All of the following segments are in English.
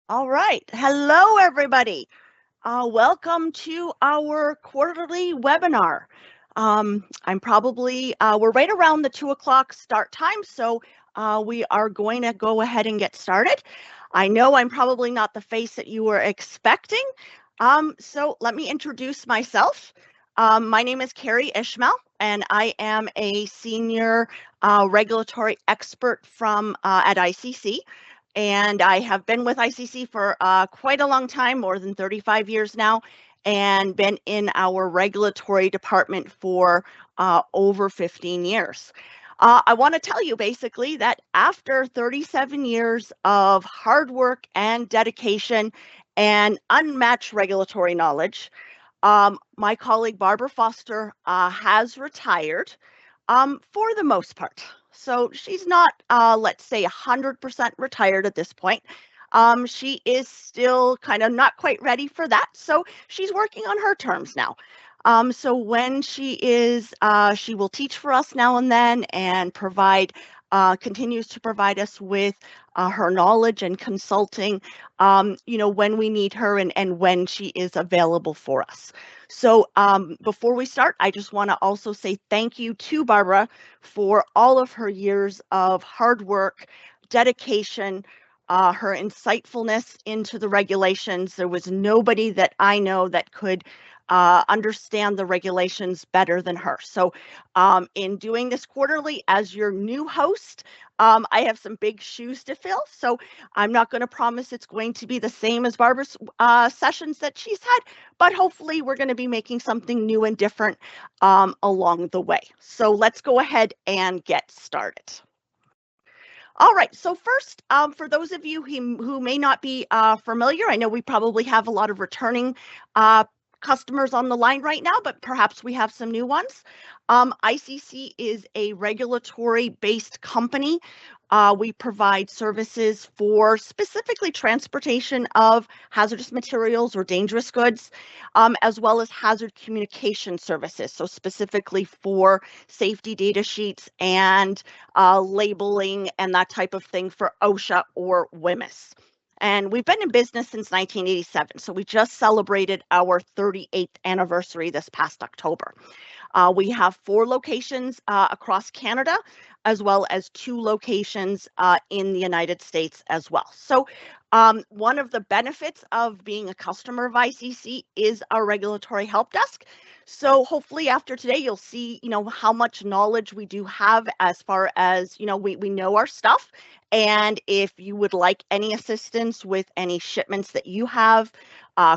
All right. Hello, everybody. Welcome to our quarterly webinar. We're right around the 2 o'clock start time, so we are going to go ahead and get started. I know I'm probably not the face that you were expecting, so let me introduce myself. My name is Carrie Ishmael, and I am a senior regulatory expert at ICC. And I have been with ICC for quite a long time, more than 35 years now, and been in our regulatory department for over 15 years. I want to tell you basically that after 37 years of hard work and dedication and unmatched regulatory knowledge, my colleague Barbara Foster has retired for the most part. So she's not, let's say, 100% retired at this point. She is still kind of not quite ready for that. So she's working on her terms now. So when she is, she will teach for us now and then and continues to provide us with her knowledge and consulting, when we need her and when she is available for us. So before we start, I just want to also say thank you to Barbara for all of her years of hard work, dedication, her insightfulness into the regulations. There was nobody that I know that could understand the regulations better than her. So in doing this quarterly as your new host, I have some big shoes to fill. So I'm not going to promise it's going to be the same as Barbara's sessions that she's had, but hopefully we're going to be making something new and different along the way. So let's go ahead and get started. All right, so first, for those of you who may not be familiar, I know we probably have a lot of returning customers on the line right now, but perhaps we have some new ones. ICC is a regulatory-based company. We provide services for specifically transportation of hazardous materials or dangerous goods, as well as hazard communication services, so specifically for safety data sheets and labeling and that type of thing for OSHA or WHMIS. And we've been in business since 1987, so we just celebrated our 38th anniversary this past October. We have 4 locations across Canada, as well as 2 locations in the United States as well. So one of the benefits of being a customer of ICC is our regulatory help desk. So hopefully after today, you'll see, how much knowledge we do have as far as, we know our stuff. And if you would like any assistance with any shipments that you have,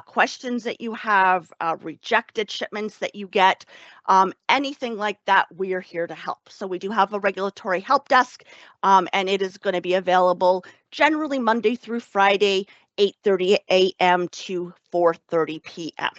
questions that you have, rejected shipments that you get, anything like that, we are here to help. So we do have a regulatory help desk, and it is going to be available generally Monday through Friday, 8:30 a.m. to 4:30 p.m.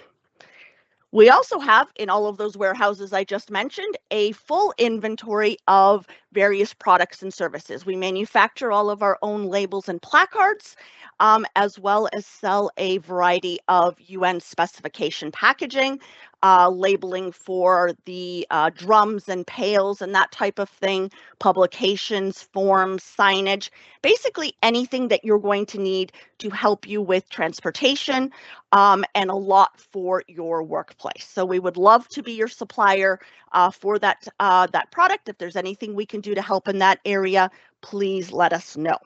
We also have, in all of those warehouses I just mentioned, a full inventory of various products and services. We manufacture all of our own labels and placards, as well as sell a variety of UN specification packaging, labeling for the drums and pails and that type of thing, publications, forms, signage, basically anything that you're going to need to help you with transportation, and a lot for your workplace. So we would love to be your supplier for that product. If there's anything we can do to help in that area, please let us know.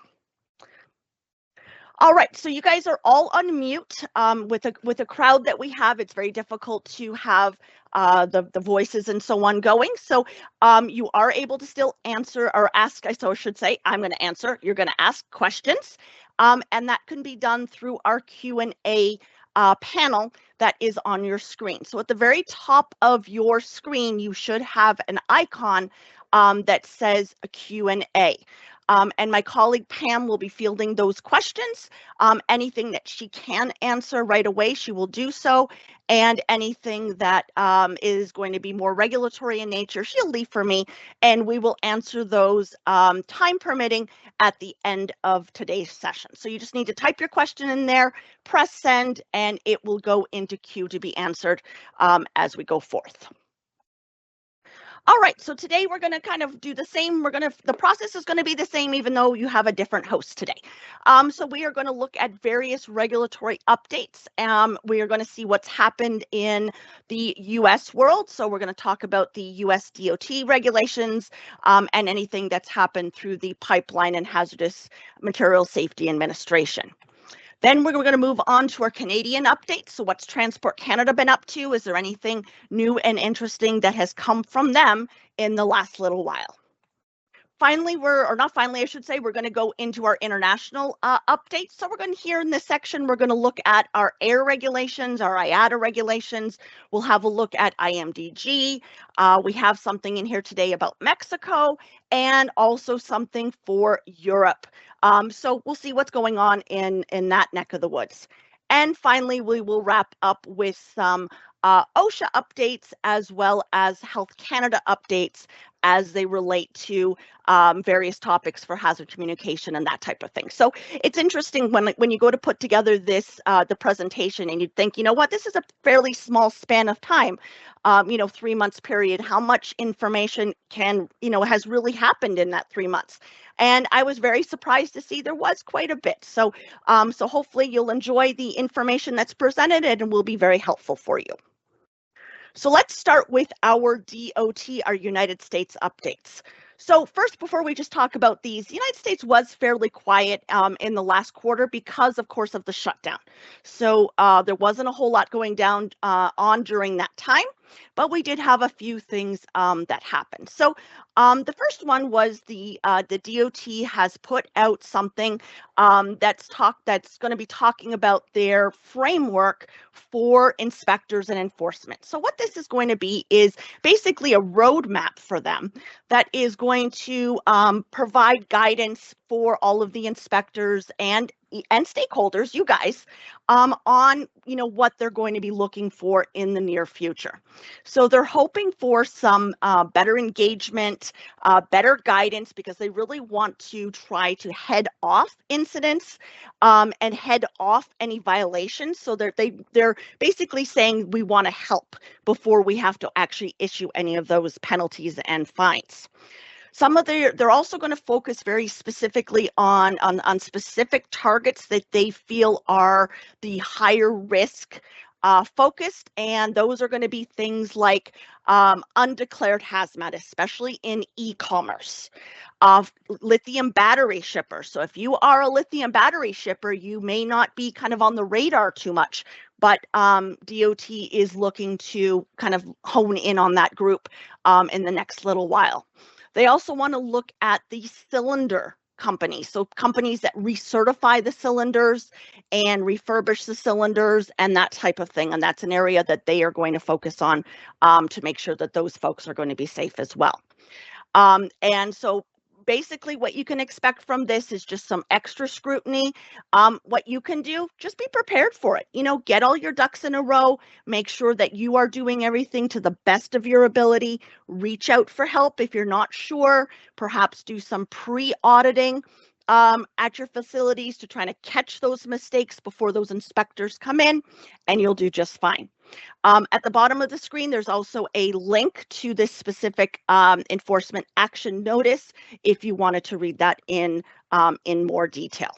All right, so you guys are all on mute. With a crowd that we have, it's very difficult to have the voices and so on going. So you are able to still answer or ask, so I should say, I'm going to answer. You're going to ask questions, and that can be done through our Q&A panel that is on your screen. So at the very top of your screen, you should have an icon that says a Q&A. And my colleague Pam will be fielding those questions. Anything that she can answer right away, she will do so. And anything that is going to be more regulatory in nature, she'll leave for me, and we will answer those time permitting at the end of today's session. So you just need to type your question in there, press send, and it will go into queue to be answered as we go forth. All right, so today we're going to kind of do the same. The process is going to be the same, even though you have a different host today. So we are going to look at various regulatory updates. We are going to see what's happened in the U.S. world. So we're going to talk about the U.S. DOT regulations and anything that's happened through the Pipeline and Hazardous Materials Safety Administration. Then we're going to move on to our Canadian updates. So what's Transport Canada been up to? Is there anything new and interesting that has come from them in the last little while? Finally, we're going to go into our international updates. So we're going to, here in this section, we're going to look at our air regulations, our IATA regulations. We'll have a look at IMDG. We have something in here today about Mexico and also something for Europe. So we'll see what's going on in that neck of the woods. And finally, we will wrap up with some OSHA updates as well as Health Canada updates as they relate to various topics for hazard communication and that type of thing. So it's interesting when you go to put together this the presentation and you think, you know what, this is a fairly small span of time, 3 months period. How much information has really happened in that 3 months? And I was very surprised to see there was quite a bit. So so hopefully you'll enjoy the information that's presented and will be very helpful for you. So let's start with our DOT, our United States updates. So first, before we just talk about these, the United States was fairly quiet in the last quarter because, of course, of the shutdown. So there wasn't a whole lot going down on during that time, but we did have a few things that happened. So the first one was the DOT has put out something that's going to be talking about their framework for inspectors and enforcement. So what this is going to be is basically a roadmap for them that is going to provide guidance for all of the inspectors and stakeholders, you guys, on what they're going to be looking for in the near future. So they're hoping for some better engagement, better guidance, because they really want to try to head off incidents and head off any violations. So they're basically saying we want to help before we have to actually issue any of those penalties and fines. They're also going to focus very specifically on specific targets that they feel are the higher risk focused, and those are going to be things like undeclared hazmat, especially in e-commerce, lithium battery shippers. So if you are a lithium battery shipper, you may not be kind of on the radar too much, but DOT is looking to kind of hone in on that group in the next little while. They also want to look at the cylinder companies, so companies that recertify the cylinders and refurbish the cylinders and that type of thing. And that's an area that they are going to focus on to make sure that those folks are going to be safe as well. And so basically what you can expect from this is just some extra scrutiny. What you can do, just be prepared for it. Get all your ducks in a row, make sure that you are doing everything to the best of your ability, reach out for help if you're not sure, perhaps do some pre-auditing at your facilities to try to catch those mistakes before those inspectors come in, and you'll do just fine. At the bottom of the screen, there's also a link to this specific enforcement action notice if you wanted to read that in more detail.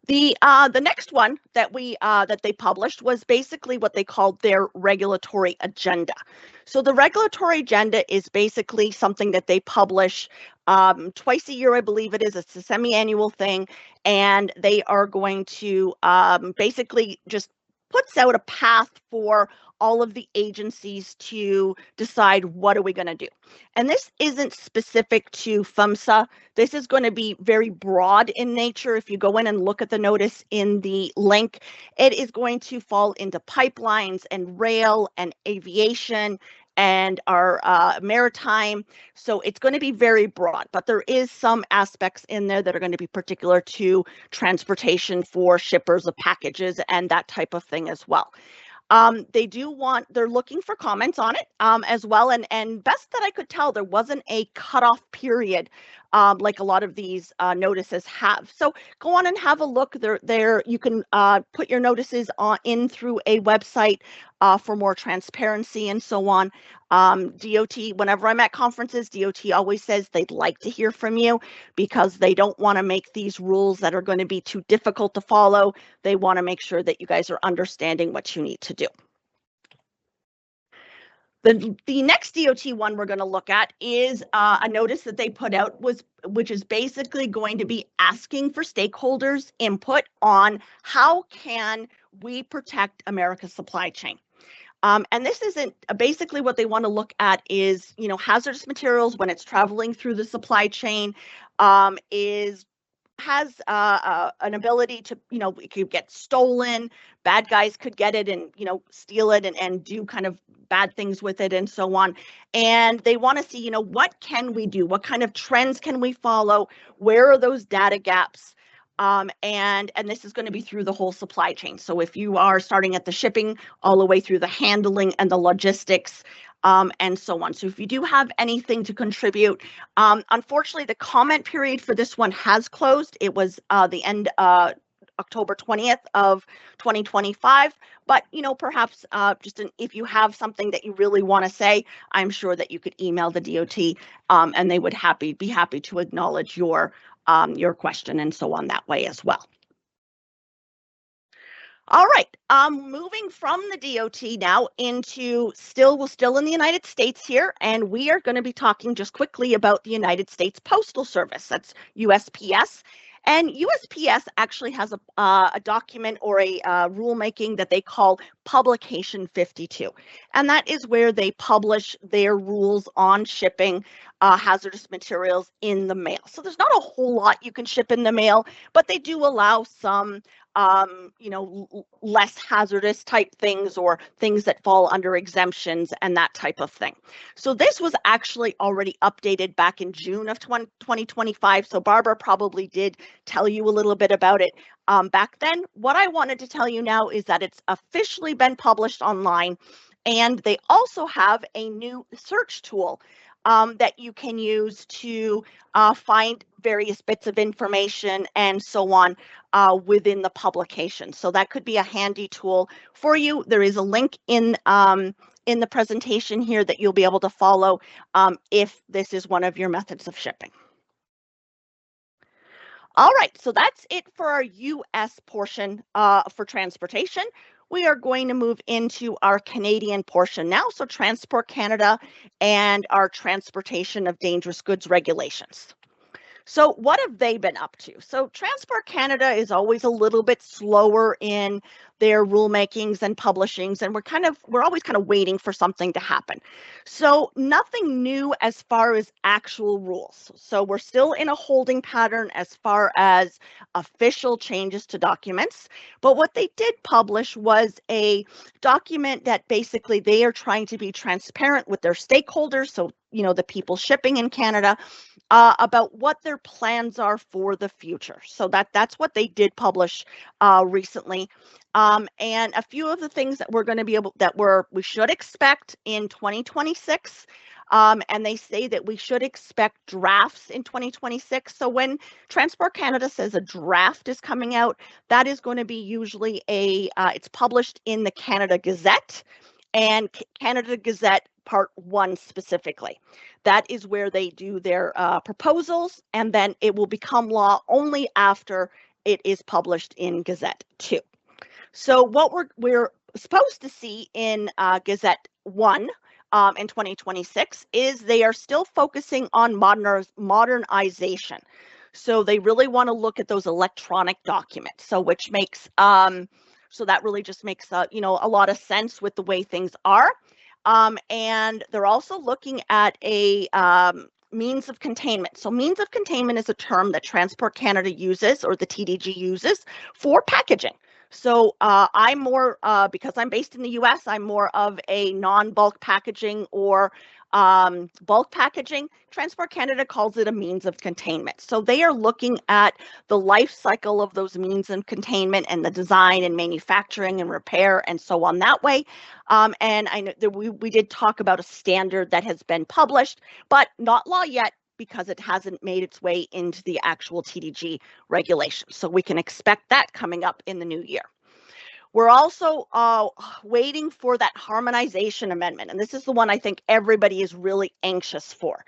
The next one that they published was basically what they called their regulatory agenda. So the regulatory agenda is basically something that they publish twice a year, I believe it is. It's a semi-annual thing, and they are going to basically just puts out a path for all of the agencies to decide what are we going to do. And this isn't specific to PHMSA. This is going to be very broad in nature. If you go in and look at the notice in the link, it is going to fall into pipelines and rail and aviation and our maritime. So it's going to be very broad, but there is some aspects in there that are going to be particular to transportation for shippers of packages and that type of thing as well. They're looking for comments on it as well. And best that I could tell, there wasn't a cutoff period like a lot of these notices have. So go on and have a look. There you can put your notices in through a website for more transparency and so on. DOT, whenever I'm at conferences, DOT always says they'd like to hear from you because they don't want to make these rules that are going to be too difficult to follow. They want to make sure that you guys are understanding what you need to do. The next DOT one we're going to look at is a notice that they put out, which is basically going to be asking for stakeholders' input on how can we protect America's supply chain. And this isn't basically what they want to look at is, hazardous materials when it's traveling through the supply chain has an ability to, it could get stolen. Bad guys could get it and, steal it and do kind of bad things with it and so on. And they want to see, what can we do? What kind of trends can we follow? Where are those data gaps? And this is going to be through the whole supply chain. So if you are starting at the shipping all the way through the handling and the logistics, and so on. So if you do have anything to contribute, unfortunately, the comment period for this one has closed. It was the end October 20th of 2025. But, perhaps if you have something that you really want to say, I'm sure that you could email the DOT and they would be happy to acknowledge your question and so on that way as well. All right, moving from the DOT now into we're still in the United States here, and we are going to be talking just quickly about the United States Postal Service. That's USPS. And USPS actually has a document or a rulemaking that they call Publication 52. And that is where they publish their rules on shipping hazardous materials in the mail. So there's not a whole lot you can ship in the mail, but they do allow some less hazardous type things or things that fall under exemptions and that type of thing. So this was actually already updated back in June of 2025. So Barbara probably did tell you a little bit about it back then. What I wanted to tell you now is that it's officially been published online, and they also have a new search tool that you can use to find various bits of information and so on within the publication. So that could be a handy tool for you. There is a link in the presentation here that you'll be able to follow if this is one of your methods of shipping. All right, so that's it for our U.S. portion for transportation. We are going to move into our Canadian portion now, so Transport Canada and our transportation of dangerous goods regulations. So what have they been up to? So Transport Canada is always a little bit slower in their rulemakings and publishings, and we're always kind of waiting for something to happen. So nothing new as far as actual rules. So we're still in a holding pattern as far as official changes to documents. But what they did publish was a document that basically they are trying to be transparent with their stakeholders, so the people shipping in Canada, about what their plans are for the future. So that's what they did publish recently. And a few of the things that we're going to be we should expect in 2026. And they say that we should expect drafts in 2026. So when Transport Canada says a draft is coming out, that is going to be usually it's published in the Canada Gazette and Canada Gazette Part 1 specifically. That is where they do their proposals, and then it will become law only after it is published in Gazette 2. So what we're supposed to see in Gazette 1 in 2026 is they are still focusing on modernization. So they really want to look at those electronic documents. So which makes so that really just makes a lot of sense with the way things are. And they're also looking at a means of containment. So means of containment is a term that Transport Canada uses, or the TDG uses, for packaging. So I'm more, because I'm based in the US, I'm more of a non-bulk packaging or bulk packaging. Transport Canada calls it a means of containment. So they are looking at the life cycle of those means of containment and the design and manufacturing and repair and so on that way. And I know that we did talk about a standard that has been published, but not law yet, because it hasn't made its way into the actual TDG regulation. So we can expect that coming up in the new year. We're also waiting for that harmonization amendment. And this is the one I think everybody is really anxious for,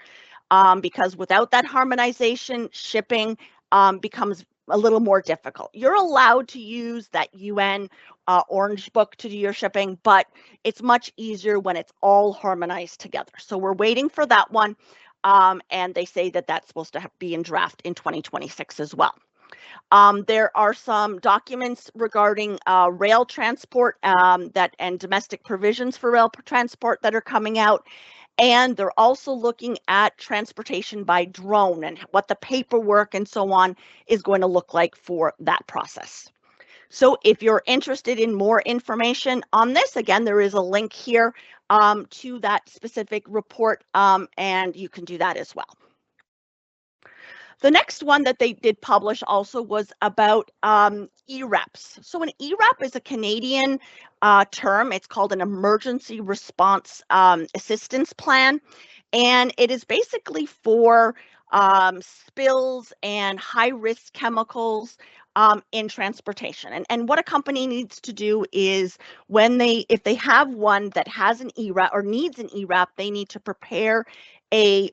because without that harmonization, shipping becomes a little more difficult. You're allowed to use that UN Orange Book to do your shipping, but it's much easier when it's all harmonized together. So we're waiting for that one. And they say that that's supposed to be in draft in 2026 as well. There are some documents regarding rail transport and domestic provisions for rail transport that are coming out. And they're also looking at transportation by drone and what the paperwork and so on is going to look like for that process. So if you're interested in more information on this, again, there is a link here to that specific report, and you can do that as well. The next one that they did publish also was about ERAPs. So an ERAP is a Canadian term. It's called an Emergency Response Assistance Plan, and it is basically for spills and high-risk chemicals in transportation. And what a company needs to do is if they have one that has an ERAP or needs an ERAP, they need to prepare a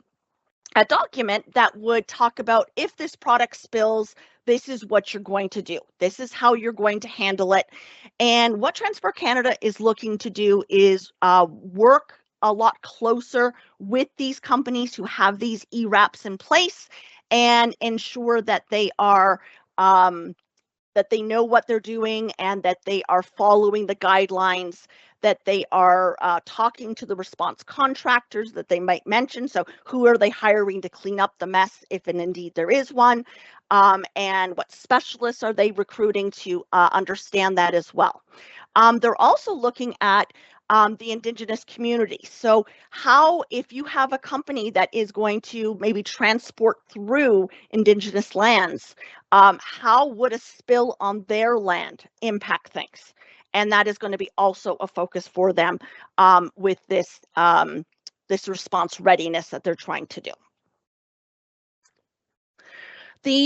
document that would talk about, if this product spills, this is what you're going to do. This is how you're going to handle it. And what Transport Canada is looking to do is work a lot closer with these companies who have these ERAPs in place and ensure that they are that they know what they're doing and that they are following the guidelines, that they are talking to the response contractors that they might mention. So who are they hiring to clean up the mess, if and indeed there is one, and what specialists are they recruiting to understand that as well. They're also looking at the Indigenous community. So if you have a company that is going to maybe transport through Indigenous lands, how would a spill on their land impact things? And that is going to be also a focus for them with this response readiness that they're trying to do.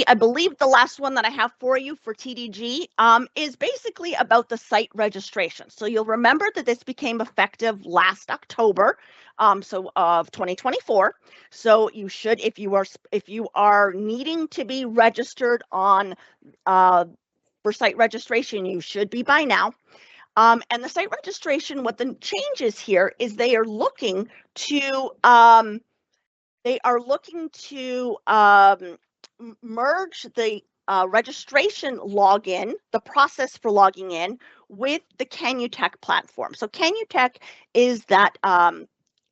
I believe the last one that I have for you for TDG is basically about the site registration. So you'll remember that this became effective last October, of 2024. So you should, if you are needing to be registered on for site registration, you should be by now. And the site registration, what the change is here is they are looking to merge the registration login, the process for logging in, with the Canutech platform. So Canutech is that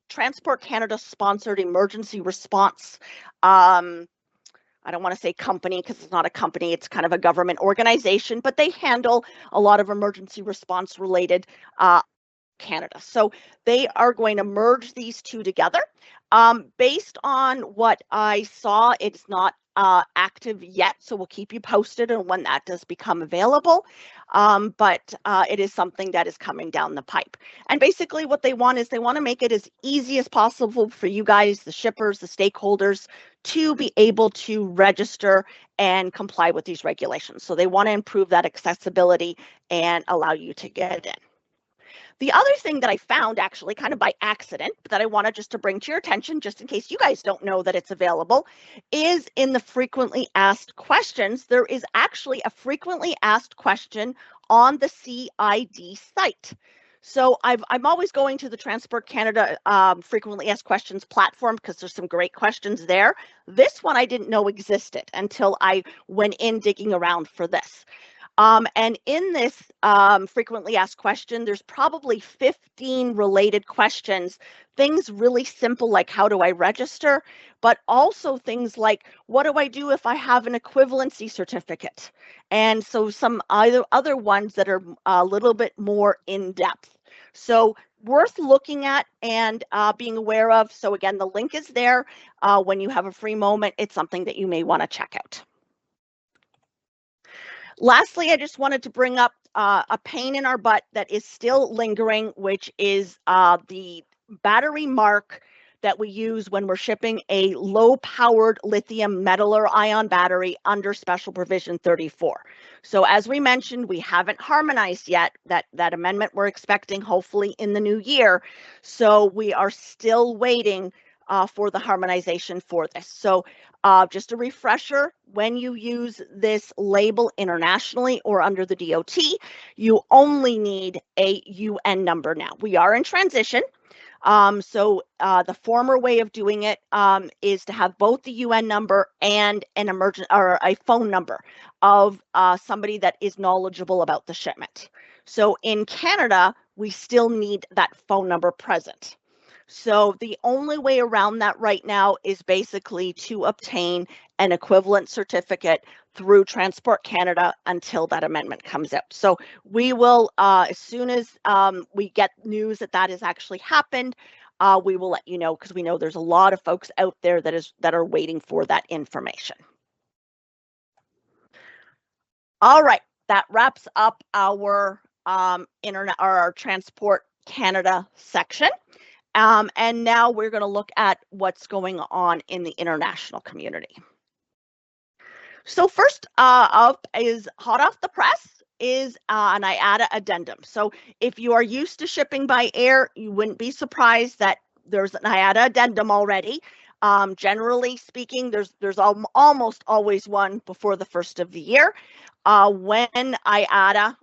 Transport Canada sponsored emergency response. I don't want to say company because it's not a company, it's kind of a government organization, but they handle a lot of emergency response related Canada. So they are going to merge these two together. Based on what I saw, it's not active yet, so we'll keep you posted on when that does become available. But it is something that is coming down the pipe. And basically what they want is they want to make it as easy as possible for you guys, the shippers, the stakeholders, to be able to register and comply with these regulations. So they want to improve that accessibility and allow you to get in. The other thing that I found, actually kind of by accident, that I wanted just to bring to your attention, just in case you guys don't know that it's available, is in the frequently asked questions. There is actually a frequently asked question on the CID site. So I'm always going to the Transport Canada frequently asked questions platform because there's some great questions there. This one I didn't know existed until I went in digging around for this. And in this frequently asked question, there's probably 15 related questions, things really simple like how do I register, but also things like what do I do if I have an equivalency certificate? And so some other ones that are a little bit more in depth. So worth looking at and being aware of. So again, the link is there. When you have a free moment, it's something that you may want to check out. Lastly, I just wanted to bring up a pain in our butt that is still lingering, which is the battery mark that we use when we're shipping a low-powered lithium metal or ion battery under Special Provision 34. So as we mentioned, we haven't harmonized yet. That amendment we're expecting hopefully in the new year. So we are still waiting for the harmonization for this. So just a refresher, when you use this label internationally or under the DOT, you only need a UN number now. We are in transition. So the former way of doing it is to have both the UN number and an emergent or a phone number of somebody that is knowledgeable about the shipment. So in Canada, we still need that phone number present. So the only way around that right now is basically to obtain an equivalent certificate through Transport Canada until that amendment comes out. So we will, as soon as we get news that that has actually happened, we will let you know, because we know there's a lot of folks out there that are waiting for that information. All right, that wraps up our internet or our Transport Canada section. And now we're going to look at what's going on in the international community. So first up is hot off the press is an IATA addendum. So if you are used to shipping by air, you wouldn't be surprised that there's an IATA addendum already. Generally speaking, there's almost always one before the first of the year. When IATA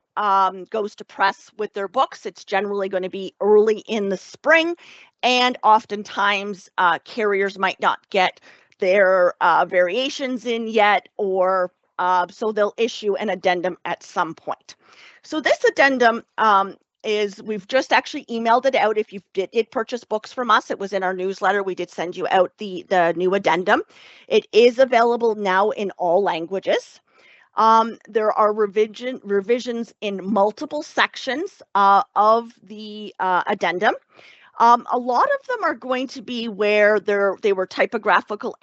goes to press with their books, it's generally going to be early in the spring, and oftentimes carriers might not get their variations in yet, or so they'll issue an addendum at some point. So this addendum we've just actually emailed it out. If you did purchase books from us, it was in our newsletter. We did send you out the new addendum. It is available now in all languages. There are revisions in multiple sections of the addendum. A lot of them are going to be where they were typographical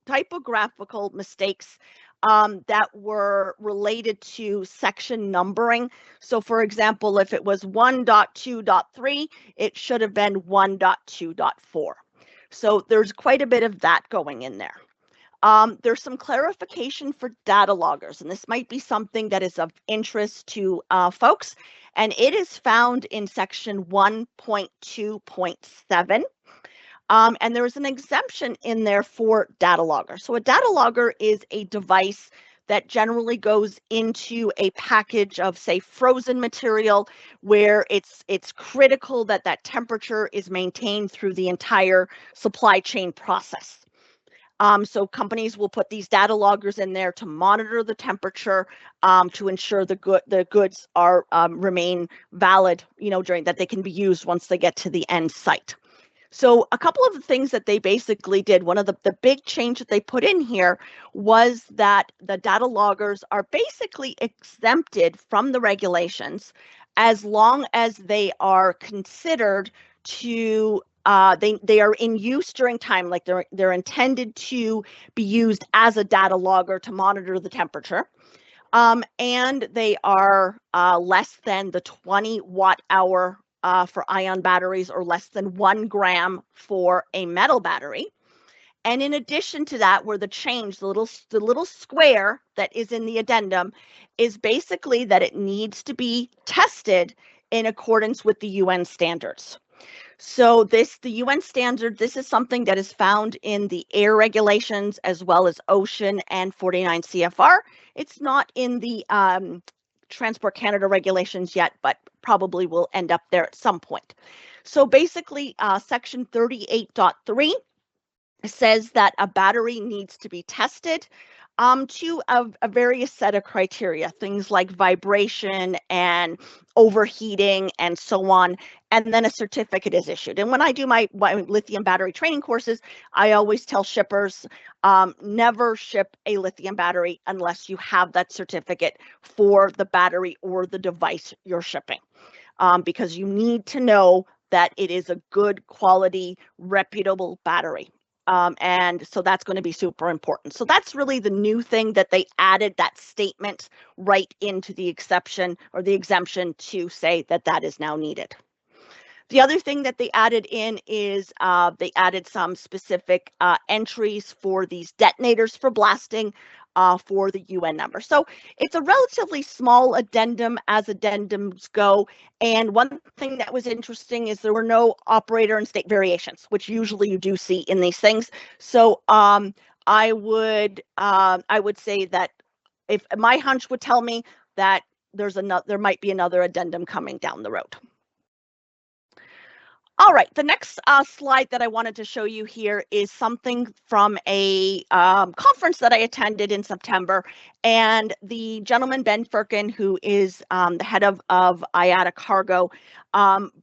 typographical mistakes that were related to section numbering. So for example, if it was 1.2.3, it should have been 1.2.4. So there's quite a bit of that going in there. There's some clarification for data loggers, and this might be something that is of interest to folks, and it is found in section 1.2.7. And there is an exemption in there for data logger. So a data logger is a device that generally goes into a package of, say, frozen material, where it's critical that that temperature is maintained through the entire supply chain process. So companies will put these data loggers in there to monitor the temperature, to ensure the goods are remain valid, during that they can be used once they get to the end site. So a couple of the things that they basically did, one of the big change that they put in here was that the data loggers are basically exempted from the regulations as long as they are considered to they are in use during time, like they're intended to be used as a data logger to monitor the temperature, and they are less than the 20 watt-hour for ion batteries, or less than 1 gram for a metal battery. And in addition to that, where the change, the little square that is in the addendum, is basically that it needs to be tested in accordance with the UN standards. So the UN standard, this is something that is found in the air regulations as well as OSHA and 49 CFR. It's not in the Transport Canada regulations yet, but probably will end up there at some point. So basically, section 38.3 says that a battery needs to be tested to a various set of criteria, things like vibration and overheating and so on, and then a certificate is issued. And when I do my lithium battery training courses, I always tell shippers, never ship a lithium battery unless you have that certificate for the battery or the device you're shipping, because you need to know that it is a good quality, reputable battery. And so that's going to be super important. So that's really the new thing, that they added that statement right into the exception or the exemption to say that that is now needed. The other thing that they added in is they added some specific entries for these detonators for blasting for the UN number. So it's a relatively small addendum as addendums go. And one thing that was interesting is there were no operator and state variations, which usually you do see in these things. So I would say that if my hunch would tell me that there might be another addendum coming down the road. All right, the next slide that I wanted to show you here is something from a conference that I attended in September, and the gentleman, Ben Firkin, who is the head of IATA Cargo,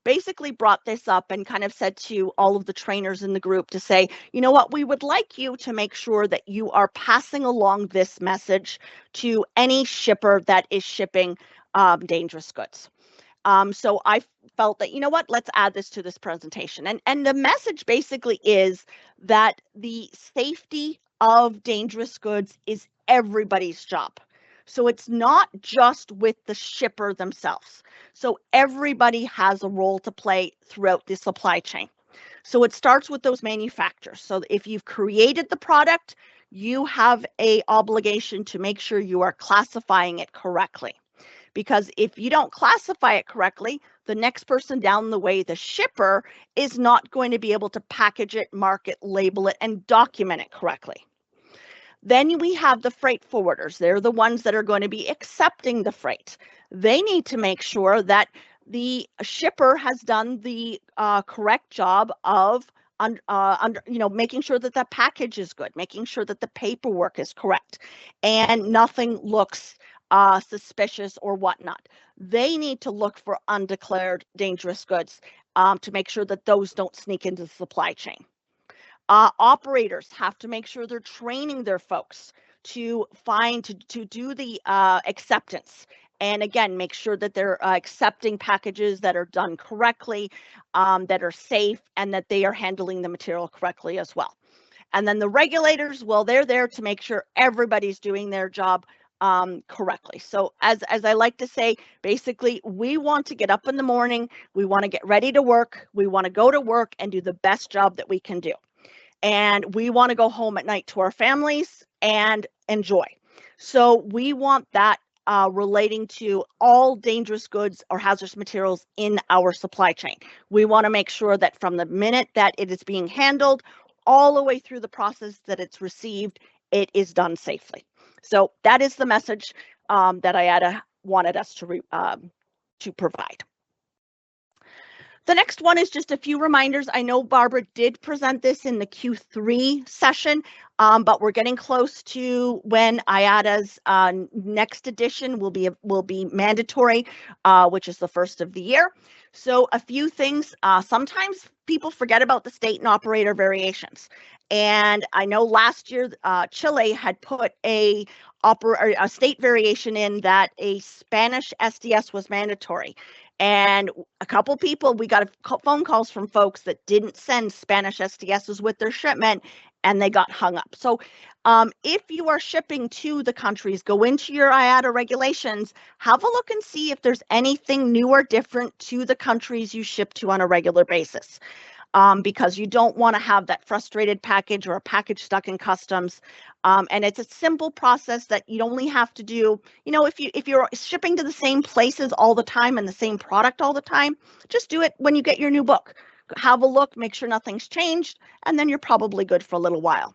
basically brought this up and kind of said to all of the trainers in the group to say, you know what, we would like you to make sure that you are passing along this message to any shipper that is shipping dangerous goods. So I felt that, you know what, let's add this to this presentation. And the message basically is that the safety of dangerous goods is everybody's job. So it's not just with the shipper themselves. So everybody has a role to play throughout the supply chain. So it starts with those manufacturers. So if you've created the product, you have an obligation to make sure you are classifying it correctly. Because if you don't classify it correctly, the next person down the way, the shipper, is not going to be able to package it, mark it, label it, and document it correctly. Then we have the freight forwarders. They're the ones that are going to be accepting the freight. They need to make sure that the shipper has done the correct job of making sure that the package is good, making sure that the paperwork is correct, and nothing looks suspicious or whatnot. They need to look for undeclared dangerous goods to make sure that those don't sneak into the supply chain. Operators have to make sure they're training their folks to do the acceptance. And again, make sure that they're accepting packages that are done correctly, that are safe, and that they are handling the material correctly as well. And then the regulators, well, they're there to make sure everybody's doing their job correctly. So as I like to say, basically, we want to get up in the morning, we want to get ready to work, we want to go to work and do the best job that we can do. And we want to go home at night to our families and enjoy. So we want that relating to all dangerous goods or hazardous materials in our supply chain. We want to make sure that from the minute that it is being handled, all the way through the process that it's received, it is done safely. So that is the message that IATA wanted us to provide. The next one is just a few reminders. I know Barbara did present this in the Q3 session, but we're getting close to when IATA's next edition will be mandatory, which is the first of the year. So a few things. Sometimes people forget about the state and operator variations. And I know last year Chile had put a state variation in that a Spanish SDS was mandatory. And a couple people, we got phone calls from folks that didn't send Spanish SDSs with their shipment, and they got hung up. So if you are shipping to the countries, go into your IATA regulations, have a look and see if there's anything new or different to the countries you ship to on a regular basis. Because you don't want to have that frustrated package or a package stuck in customs. And it's a simple process that you only have to do, if you're shipping to the same places all the time and the same product all the time, just do it when you get your new book. Have a look, make sure nothing's changed, and then you're probably good for a little while.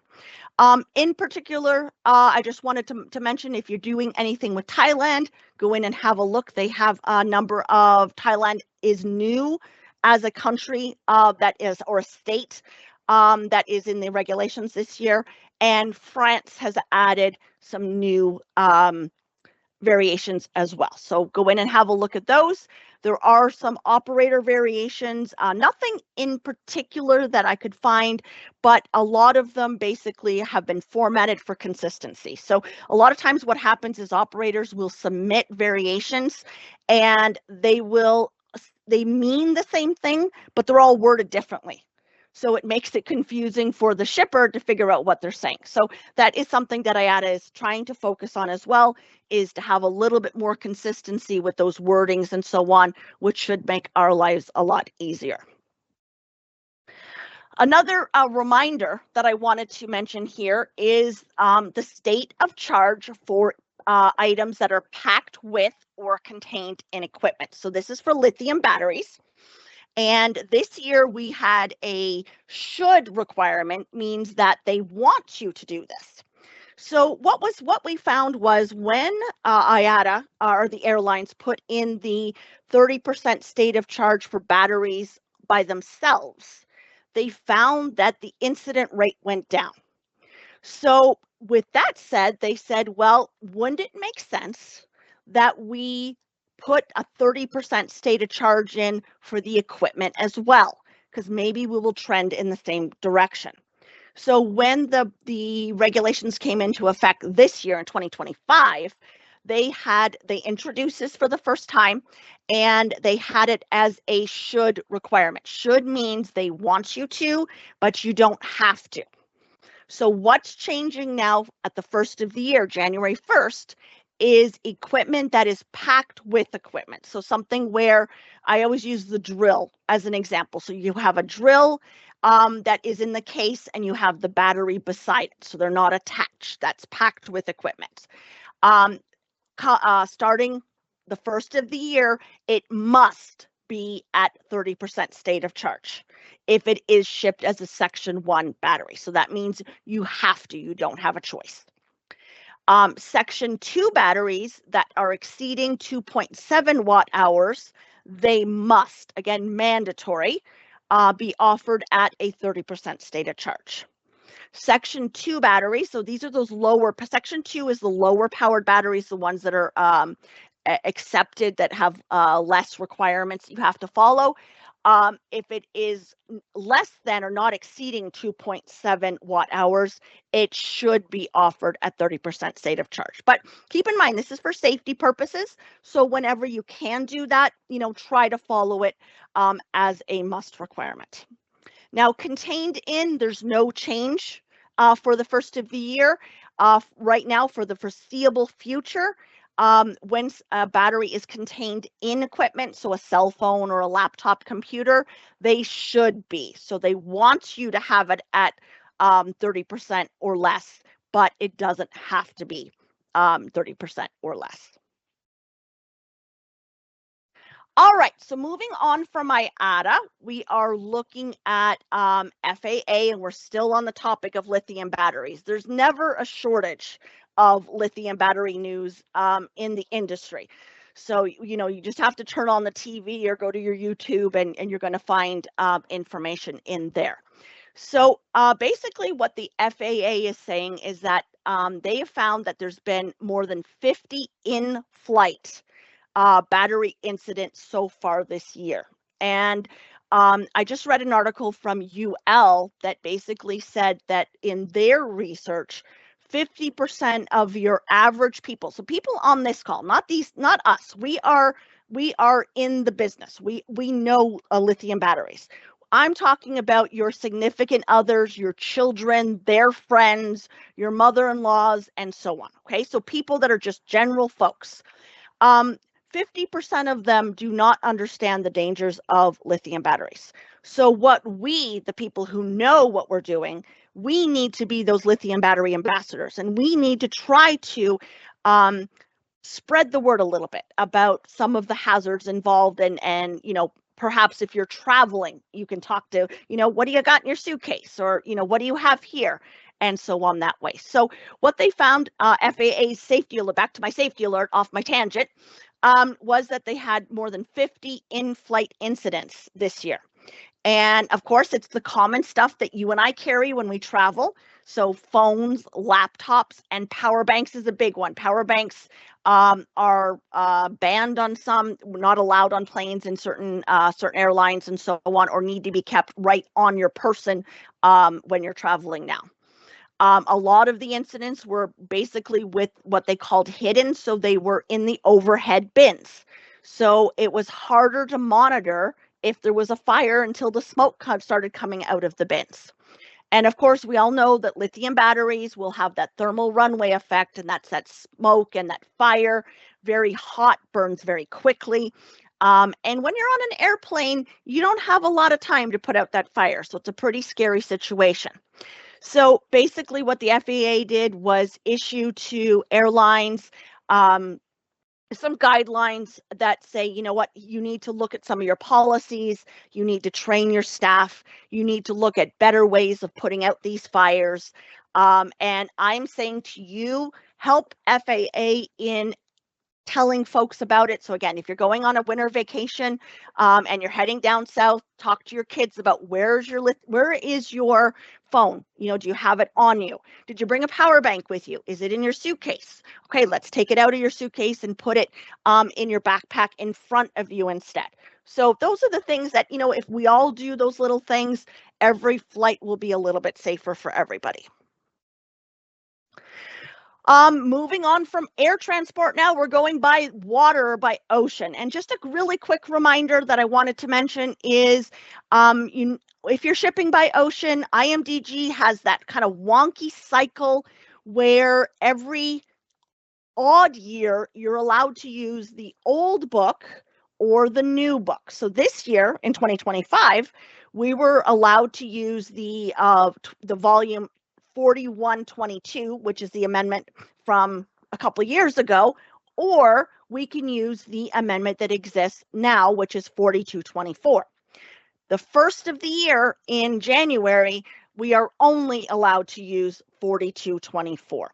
In particular, I just wanted to mention, if you're doing anything with Thailand, go in and have a look. They have a number of, Thailand is new as a country or a state that is in the regulations this year, and France has added some new variations as well. So go in and have a look at those. There are some operator variations, nothing in particular that I could find, but a lot of them basically have been formatted for consistency. So a lot of times what happens is operators will submit variations, and they mean the same thing, but they're all worded differently. So it makes it confusing for the shipper to figure out what they're saying. So that is something that IATA is trying to focus on as well, is to have a little bit more consistency with those wordings and so on, which should make our lives a lot easier. Another reminder that I wanted to mention here is the state of charge for items that are packed with or contained in equipment. So this is for lithium batteries. And this year we had a should requirement, means that they want you to do this. So what we found was when IATA or the airlines put in the 30% state of charge for batteries by themselves, they found that the incident rate went down. So with that said, they said, well, wouldn't it make sense that we put a 30% state of charge in for the equipment as well? Because maybe we will trend in the same direction. So when the regulations came into effect this year in 2025, they introduced this for the first time, and they had it as a should requirement. Should means they want you to, but you don't have to. So what's changing now at the first of the year, January 1st, is equipment that is packed with equipment. So something where I always use the drill as an example. So you have a drill that is in the case and you have the battery beside it. So they're not attached. That's packed with equipment. Starting the first of the year, it must be at 30% state of charge if it is shipped as a Section 1 battery. So that means you have to, you don't have a choice. Section 2 batteries that are exceeding 2.7 watt hours, they must, again, mandatory, be offered at a 30% state of charge. Section 2 batteries, so these are those lower, Section 2 is the lower powered batteries, the ones that are accepted, that have less requirements you have to follow. If it is less than or not exceeding 2.7 watt hours, it should be offered at 30% state of charge. But keep in mind, this is for safety purposes. So whenever you can do that, try to follow it as a must requirement. Now, contained in, there's no change for the first of the year. Right now, for the foreseeable future, when a battery is contained in equipment, so a cell phone or a laptop computer, they should be. So they want you to have it at 30% or less, but it doesn't have to be 30% or less. All right, so moving on from IATA, we are looking at FAA, and we're still on the topic of lithium batteries. There's never a shortage of lithium battery news in the industry. So, you just have to turn on the TV or go to your YouTube and you're going to find information in there. So basically what the FAA is saying is that they have found that there's been more than 50 in-flight battery incidents so far this year. And I just read an article from UL that basically said that in their research, 50% of your average people, so people on this call, not us, we are in the business. We know lithium batteries. I'm talking about your significant others, your children, their friends, your mother-in-laws, and so on. Okay, so people that are just general folks. 50% of them do not understand the dangers of lithium batteries. So what we, the people who know what we're doing, we need to be those lithium battery ambassadors, and we need to try to spread the word a little bit about some of the hazards involved, and perhaps if you're traveling, you can talk to, what do you got in your suitcase, or what do you have here, and so on that way. So what they found, FAA's safety alert, back to my safety alert off my tangent, was that they had more than 50 in-flight incidents this year. And of course, it's the common stuff that you and I carry when we travel. So phones, laptops, and power banks is a big one. Power banks are banned on some, not allowed on planes in certain airlines and so on, or need to be kept right on your person when you're traveling now. A lot of the incidents were basically with what they called hidden, so they were in the overhead bins. So it was harder to monitor if there was a fire until the smoke started coming out of the bins. And of course, we all know that lithium batteries will have that thermal runaway effect, and that's that smoke and that fire, very hot, burns very quickly. And when you're on an airplane, you don't have a lot of time to put out that fire. So it's a pretty scary situation. So basically what the FAA did was issue to airlines some guidelines that say, you know what, you need to look at some of your policies, you need to train your staff, you need to look at better ways of putting out these fires. And I'm saying to you, help FAA in telling folks about it. So again, if you're going on a winter vacation and you're heading down south, talk to your kids about where is your phone? You know, do you have it on you? Did you bring a power bank with you? Is it in your suitcase? Okay, let's take it out of your suitcase and put it in your backpack in front of you instead. So those are the things that, you know, if we all do those little things, every flight will be a little bit safer for everybody. Moving on from air transport now, we're going by water or by ocean. And just a really quick reminder that I wanted to mention is if you're shipping by ocean, IMDG has that kind of wonky cycle where every odd year you're allowed to use the old book or the new book. So this year in 2025, we were allowed to use the volume 4122, which is the amendment from a couple of years ago, or we can use the amendment that exists now, which is 4224. The first of the year in January, we are only allowed to use 4224.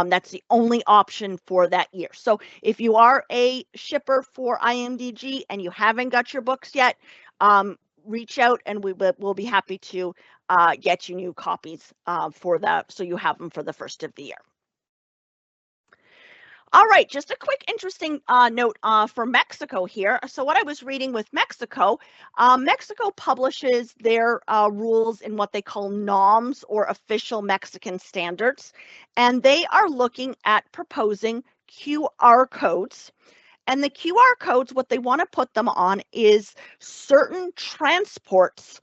That's the only option for that year. So if you are a shipper for IMDG and you haven't got your books yet, reach out and we'll be happy to get you new copies for that, so you have them for the first of the year. All right, just a quick interesting note for Mexico here. So what I was reading with Mexico, Mexico publishes their rules in what they call NOMS, or official Mexican standards, and they are looking at proposing QR codes. And the QR codes, what they want to put them on is certain transports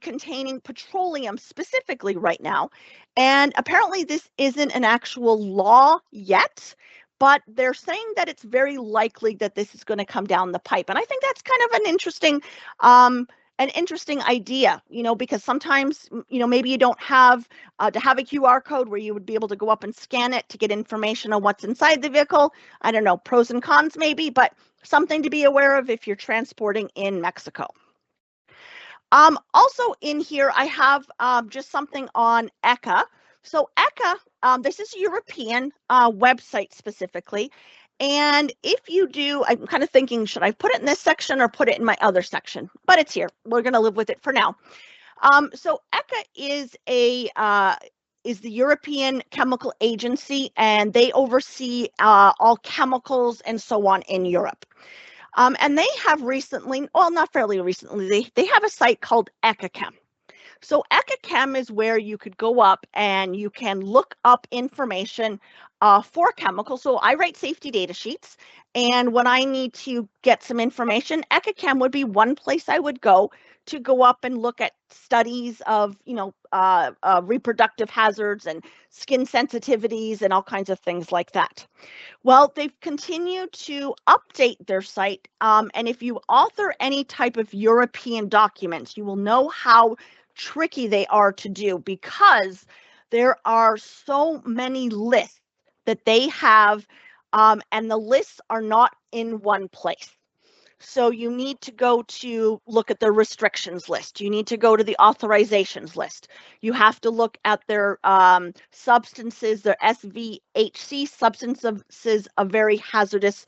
containing petroleum specifically right now. And apparently this isn't an actual law yet, but they're saying that it's very likely that this is going to come down the pipe. And I think that's kind of an interesting idea, you know, because sometimes, you know, maybe you don't have to have a QR code where you would be able to go up and scan it to get information on what's inside the vehicle. I don't know, pros and cons maybe, but something to be aware of if you're transporting in Mexico. Also in here, I have just something on ECHA. So ECHA, this is a European website specifically. And if you do, I'm kind of thinking, should I put it in this section or put it in my other section? But it's here. We're going to live with it for now. So ECHA is the European Chemical Agency, and they oversee all chemicals and so on in Europe. And they have recently, well, not fairly recently, they have a site called ECHA. So ECHA is where you could go up and you can look up information for chemicals. So I write safety data sheets, and when I need to get some information, ECHA would be one place I would go to go up and look at studies of, you know, reproductive hazards and skin sensitivities and all kinds of things like that. Well, they've continued to update their site, and if you author any type of European documents, you will know how tricky they are to do, because there are so many lists that they have, and the lists are not in one place. So you need to go to look at the restrictions list. You need to go to the authorizations list. You have to look at their substances, their SVHC, substances of very hazardous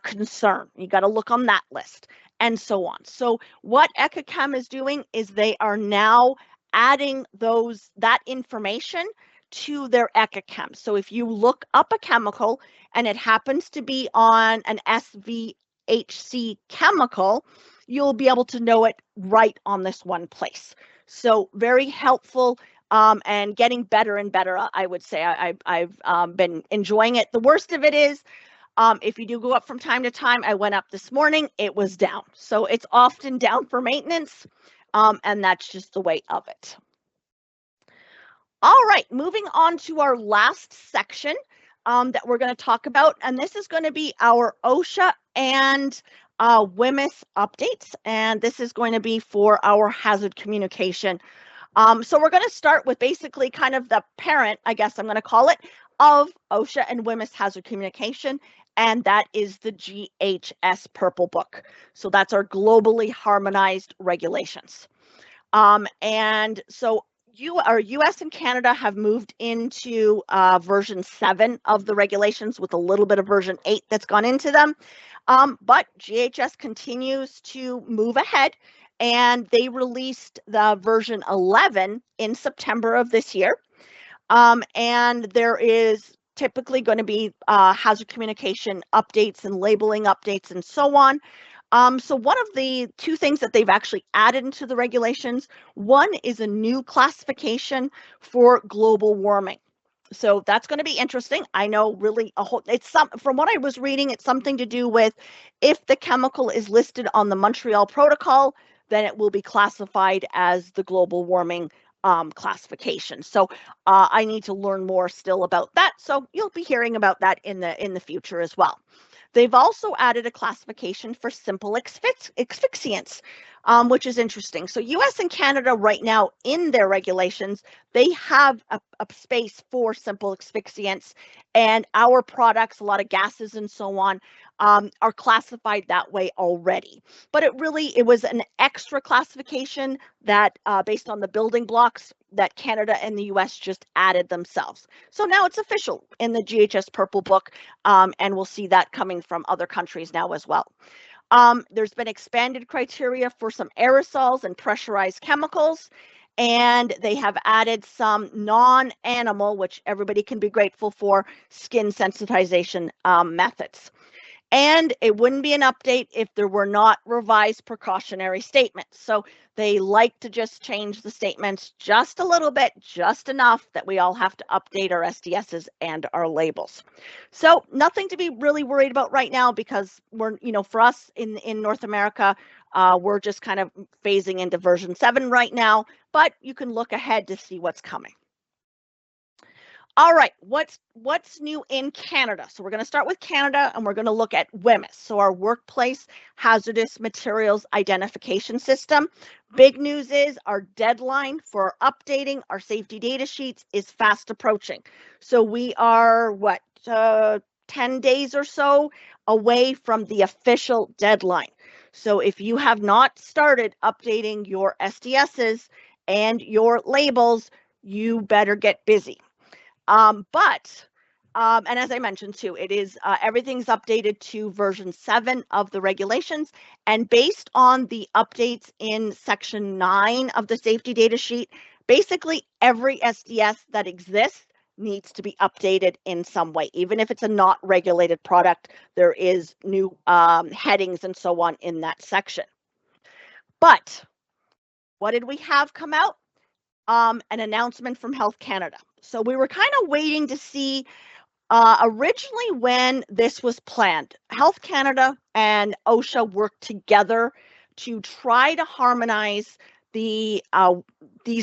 concern. You got to look on that list, and so on. So what ECHA is doing is they are now adding that information to their ECHA. So if you look up a chemical and it happens to be on an SVHC chemical, you'll be able to know it right on this one place. So very helpful and getting better and better, I would say. I've been enjoying it. The worst of it is If you do go up from time to time, I went up this morning, it was down. So it's often down for maintenance, and that's just the way of it. All right, moving on to our last section that we're going to talk about, and this is going to be our OSHA and WHMIS updates, and this is going to be for our hazard communication. So we're going to start with basically kind of the parent, I guess I'm going to call it, of OSHA and WHMIS hazard communication, and that is the GHS Purple Book. So that's our globally harmonized regulations. And so our US and Canada have moved into version 7 of the regulations with a little bit of version 8 that's gone into them. But GHS continues to move ahead, and they released the version 11 in September of this year. And there is typically going to be hazard communication updates and labeling updates and so on. So one of the two things that they've actually added into the regulations, one is a new classification for global warming. So that's going to be interesting. I know really from what I was reading, it's something to do with if the chemical is listed on the Montreal Protocol, then it will be classified as the global warming classification. So I need to learn more still about that. So you'll be hearing about that in the future as well. They've also added a classification for simple asphyxiants, which is interesting. So US and Canada right now in their regulations, they have a space for simple asphyxiants, and our products, a lot of gases and so on, are classified that way already. But it was an extra classification that based on the building blocks that Canada and the US just added themselves. So now it's official in the GHS Purple Book, and we'll see that coming from other countries now as well. There's been expanded criteria for some aerosols and pressurized chemicals, and they have added some non-animal, which everybody can be grateful for, skin sensitization methods. And it wouldn't be an update if there were not revised precautionary statements. So they like to just change the statements just a little bit, just enough that we all have to update our SDSs and our labels. So nothing to be really worried about right now, because for us in North America, we're just kind of phasing into version 7 right now, but you can look ahead to see what's coming. All right, what's new in Canada? So we're going to start with Canada, and we're going to look at WHMIS, so our Workplace Hazardous Materials Identification System. Big news is our deadline for updating our safety data sheets is fast approaching. So we are, 10 days or so away from the official deadline. So if you have not started updating your SDSs and your labels, you better get busy. And as I mentioned too, it is everything's updated to version 7 of the regulations, and based on the updates in section 9 of the safety data sheet, basically every SDS that exists needs to be updated in some way. Even if it's a not regulated product, there is new headings and so on in that section. But what did we have come out? An announcement from Health Canada. So we were kind of waiting to see originally when this was planned. Health Canada and OSHA worked together to try to harmonize these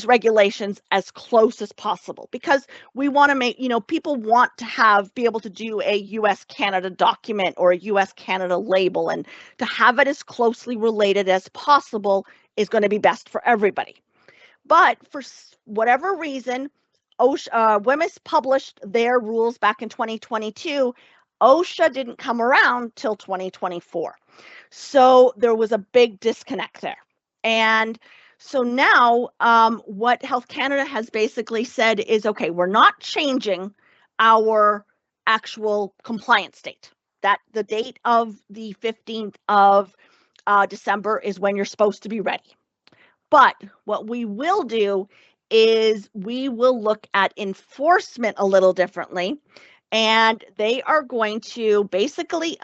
regulations as close as possible, because we want to make, people want to be able to do a US-Canada document or a US-Canada label, and to have it as closely related as possible is going to be best for everybody. But for whatever reason, WHMIS published their rules back in 2022. OSHA didn't come around till 2024. So there was a big disconnect there. And so now what Health Canada has basically said is, okay, we're not changing our actual compliance date. That the date of the 15th of December is when you're supposed to be ready. But what we will do is we will look at enforcement a little differently, and they are going to basically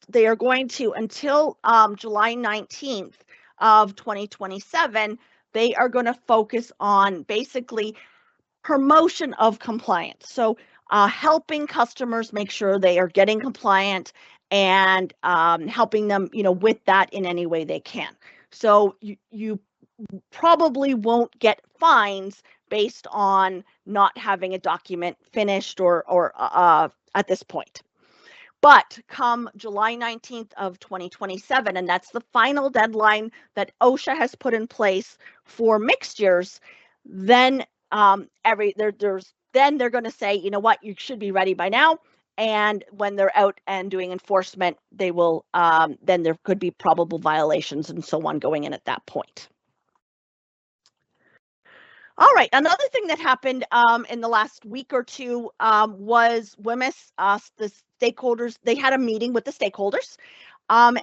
they are going to, until July 19th of 2027, they are going to focus on basically promotion of compliance. So helping customers make sure they are getting compliant and helping them, with that in any way they can. So you probably won't get fines based on not having a document finished or at this point. But come July 19th of 2027, and that's the final deadline that OSHA has put in place for mixtures, then then they're going to say, you know what, you should be ready by now. And when they're out and doing enforcement, they will then there could be probable violations and so on going in at that point. All right, another thing that happened in the last week or two was WHMIS, the stakeholders, they had a meeting with the stakeholders,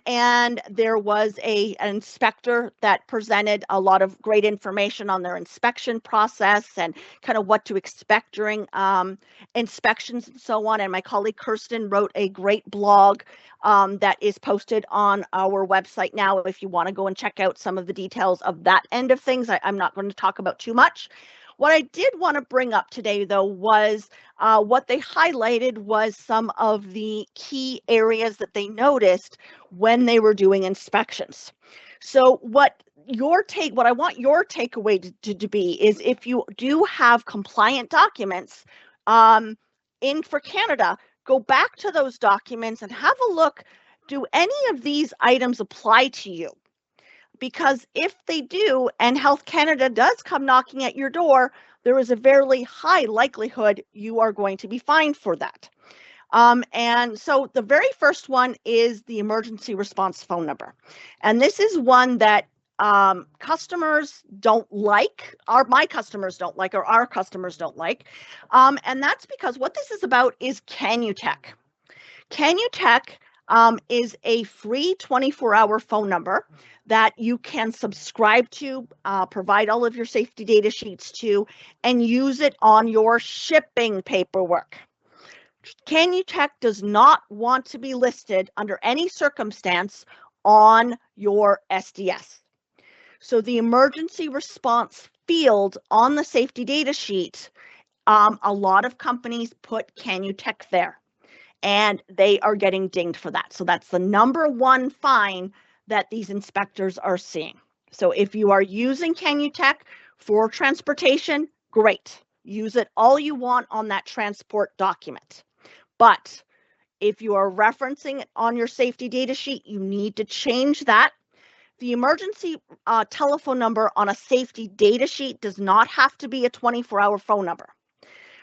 and there was an inspector that presented a lot of great information on their inspection process and kind of what to expect during inspections and so on. And my colleague Kirsten wrote a great blog that is posted on our website now if you want to go and check out some of the details of that end of things. I'm not going to talk about too much. What I did want to bring up today, though, was what they highlighted was some of the key areas that they noticed when they were doing inspections. So what I want your takeaway to be is, if you do have compliant documents for Canada, go back to those documents and have a look. Do any of these items apply to you? Because if they do, and Health Canada does come knocking at your door, there is a very high likelihood you are going to be fined for that. And so the very first one is the emergency response phone number. And this is one that customers don't like, my customers don't like, or our customers don't like. And that's because what this is about is CanUtech. CanUtech is a free 24-hour phone number that you can subscribe to, provide all of your safety data sheets to, and use it on your shipping paperwork. CanUtech does not want to be listed under any circumstance on your SDS. So the emergency response field on the safety data sheet, a lot of companies put CanUtech there, and they are getting dinged for that. So that's the number one fine that these inspectors are seeing. So if you are using CanUtech for transportation, great. Use it all you want on that transport document. But if you are referencing it on your safety data sheet, you need to change that. The emergency telephone number on a safety data sheet does not have to be a 24-hour phone number.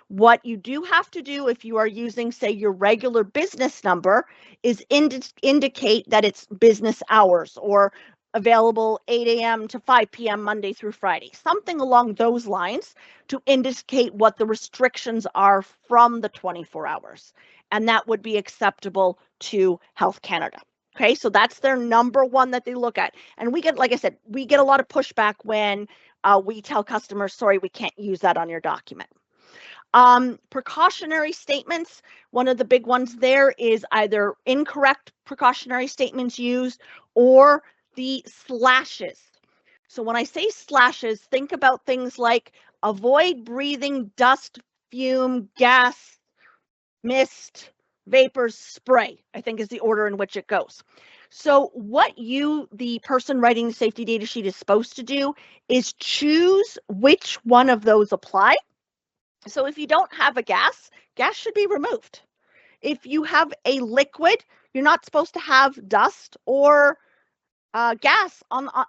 What you do have to do if you are using, say, your regular business number is indicate that it's business hours or available 8 a.m. to 5 p.m. Monday through Friday, something along those lines to indicate what the restrictions are from the 24 hours. And that would be acceptable to Health Canada. Okay, so that's their number one that they look at. And we get, like I said, we get a lot of pushback when we tell customers, sorry, we can't use that on your document. Precautionary statements, one of the big ones there is either incorrect precautionary statements used or the slashes. So when I say slashes, think about things like avoid breathing dust, fume, gas, mist, vapors, spray, I think is the order in which it goes. So what the person writing the safety data sheet is supposed to do is choose which one of those apply. So if you don't have a gas should be removed. If you have a liquid, you're not supposed to have dust or gas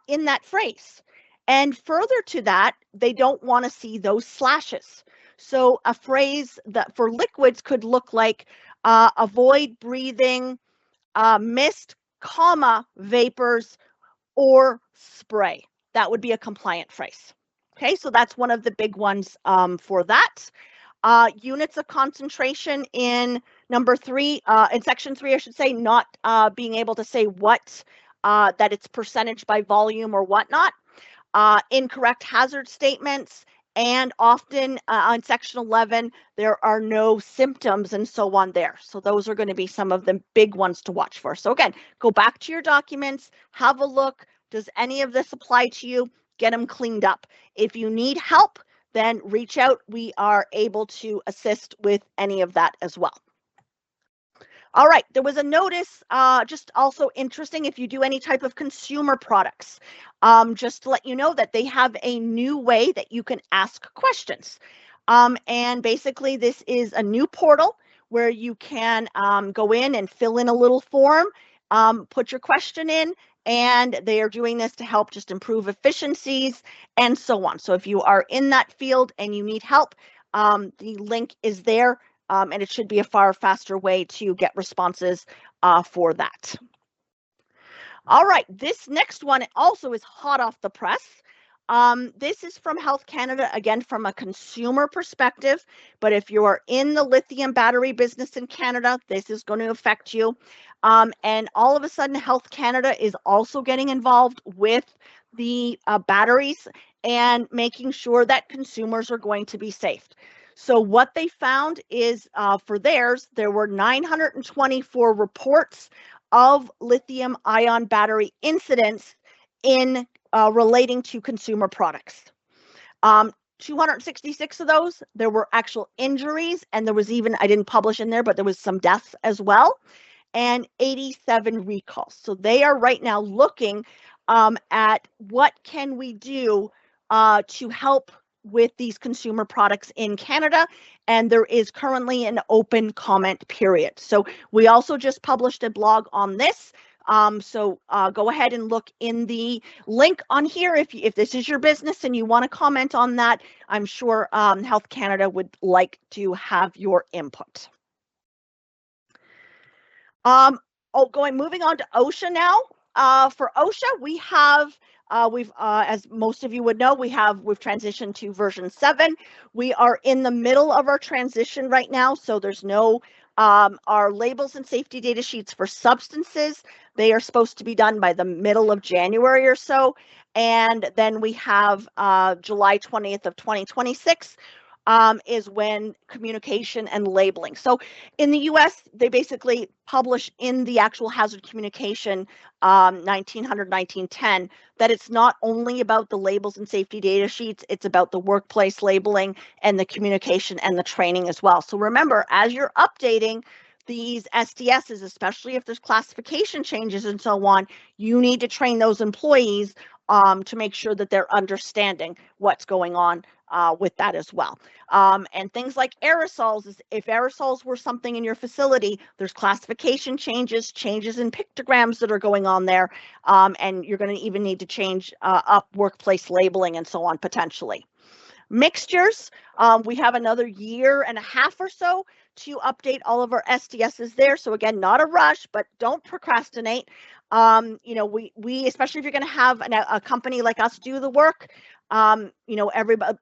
in that phrase. And further to that, they don't want to see those slashes. So a phrase that for liquids could look like avoid breathing mist, vapors, or spray. That would be a compliant phrase. Okay, so that's one of the big ones for that. Units of concentration in number 3, in section 3, I should say, not being able to say what, that it's percentage by volume or whatnot. Incorrect hazard statements, and often on section 11, there are no symptoms and so on there. So those are going to be some of the big ones to watch for. So again, go back to your documents, have a look. Does any of this apply to you? Get them cleaned up. If you need help, then reach out. We are able to assist with any of that as well. All right, there was a notice, just also interesting if you do any type of consumer products, just to let you know that they have a new way that you can ask questions. And basically this is a new portal where you can go in and fill in a little form, put your question in, and they are doing this to help just improve efficiencies and so on. So if you are in that field and you need help, the link is there. And it should be a far faster way to get responses for that. All right, this next one also is hot off the press. This is from Health Canada, again, from a consumer perspective, but if you are in the lithium battery business in Canada, this is going to affect you. And all of a sudden, Health Canada is also getting involved with the batteries and making sure that consumers are going to be safe. So what they found is for theirs, there were 924 reports of lithium ion battery incidents in relating to consumer products. 266 of those, there were actual injuries, and there was even, I didn't publish in there, but there was some deaths as well, and 87 recalls. So they are right now looking at what can we do to help with these consumer products in Canada, and there is currently an open comment period. So we also just published a blog on this. So go ahead and look in the link on here if this is your business and you want to comment on that. I'm sure Health Canada would like to have your input. Moving on to OSHA now. For OSHA, we have as most of you would know, we've transitioned to version 7. We are in the middle of our transition right now, so there's no our labels and safety data sheets for substances. They are supposed to be done by the middle of January or so, and then we have July 20th of 2026. Is when communication and labeling. So in the US, they basically publish in the actual hazard communication 1910 that it's not only about the labels and safety data sheets, it's about the workplace labeling and the communication and the training as well. So remember, as you're updating these SDSs, especially if there's classification changes and so on, you need to train those employees to make sure that they're understanding what's going on with that as well. And things like aerosols, if aerosols were something in your facility, there's classification changes in pictograms that are going on there, and you're going to even need to change up workplace labeling and so on potentially. Mixtures, we have another year and a half or so to update all of our SDSs there. So again, not a rush, but don't procrastinate. You know, we especially if you're going to have a company like us do the work, you know,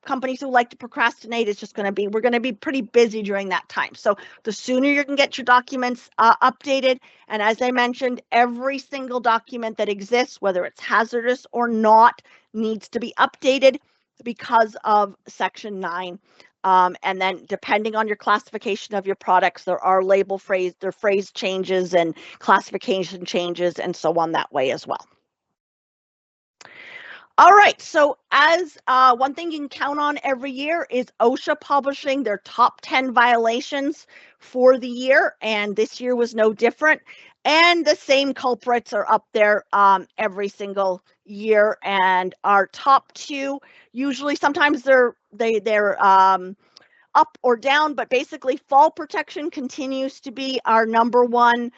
companies who like to procrastinate, it's just going to be, we're going to be pretty busy during that time. So the sooner you can get your documents updated, and as I mentioned, every single document that exists, whether it's hazardous or not, needs to be updated because of Section 9. And then depending on your classification of your products, there are phrase changes and classification changes and so on that way as well. All right, so as one thing you can count on every year is OSHA publishing their top 10 violations for the year, and this year was no different. And the same culprits are up there every single year, and our top 2, usually sometimes they're up or down, but basically fall protection continues to be our #1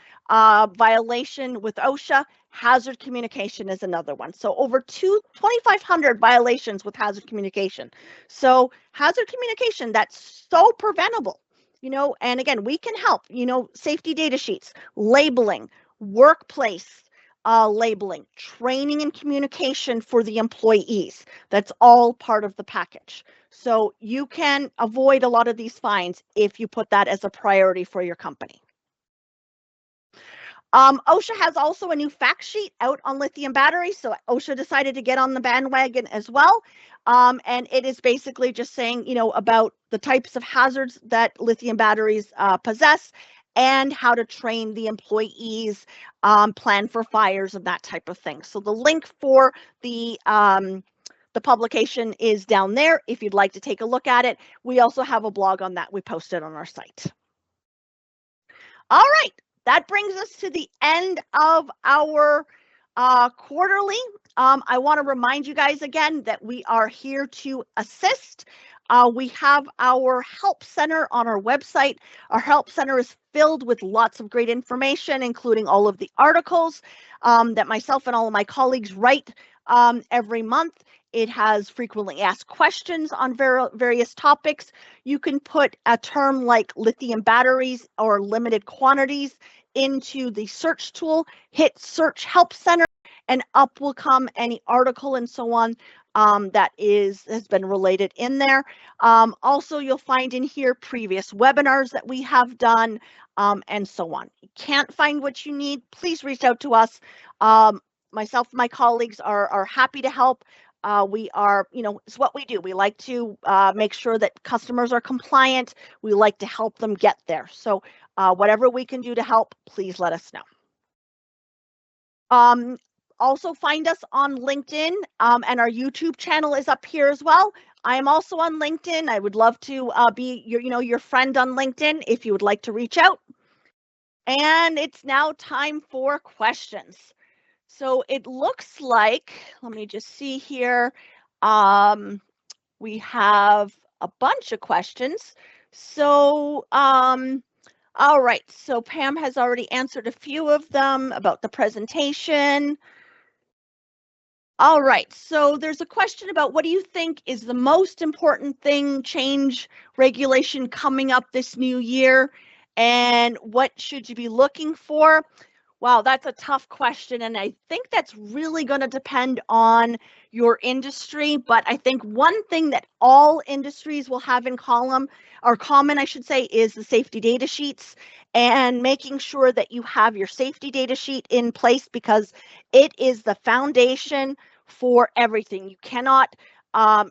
violation with OSHA. Hazard communication is another one. So over 2,500 violations with hazard communication. So hazard communication, that's so preventable, you know, and again, we can help, you know, safety data sheets, labeling, workplace labeling, training and communication for the employees. That's all part of the package. So you can avoid a lot of these fines if you put that as a priority for your company. OSHA has also a new fact sheet out on lithium batteries. So OSHA decided to get on the bandwagon as well. And it is basically just saying, you know, about the types of hazards that lithium batteries possess and how to train the employees, plan for fires and that type of thing. So the link for the the publication is down there if you'd like to take a look at it. We also have a blog on that we posted on our site. All right, that brings us to the end of our quarterly. I want to remind you guys again that we are here to assist. We have our help center on our website. Our help center is filled with lots of great information, including all of the articles that myself and all of my colleagues write every month. It has frequently asked questions on various topics. You can put a term like lithium batteries or limited quantities into the search tool, hit search help center, and up will come any article and so on that has been related in there. Also, you'll find in here previous webinars that we have done and so on. You can't find what you need, please reach out to us. Myself and my colleagues are happy to help. We are, it's what we do. We like to make sure that customers are compliant. We like to help them get there. So whatever we can do to help, please let us know. Also find us on LinkedIn, and our YouTube channel is up here as well. I am also on LinkedIn. I would love to be your friend on LinkedIn if you would like to reach out. And it's now time for questions. So it looks like, let me just see here, we have a bunch of questions. So, all right, so Pam has already answered a few of them about the presentation. All right, so there's a question about what do you think is the most important thing, change, regulation coming up this new year, and what should you be looking for? Wow, that's a tough question, and I think that's really going to depend on your industry. But I think one thing that all industries will have in common, I should say, is the safety data sheets, and making sure that you have your safety data sheet in place, because it is the foundation for everything. You cannot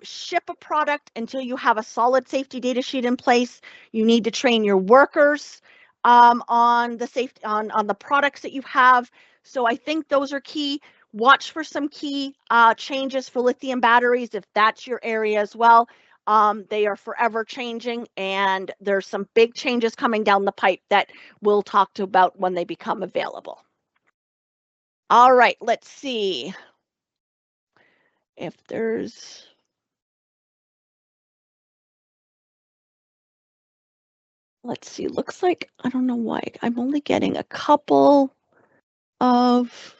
ship a product until you have a solid safety data sheet in place. You need to train your workers on the safety on the products that you have. So I think those are key. Watch for some key changes for lithium batteries if that's your area as well. They are forever changing, and there's some big changes coming down the pipe that we'll talk about when they become available. All right, let's see if there's. Let's see, looks like, I don't know why, I'm only getting a couple of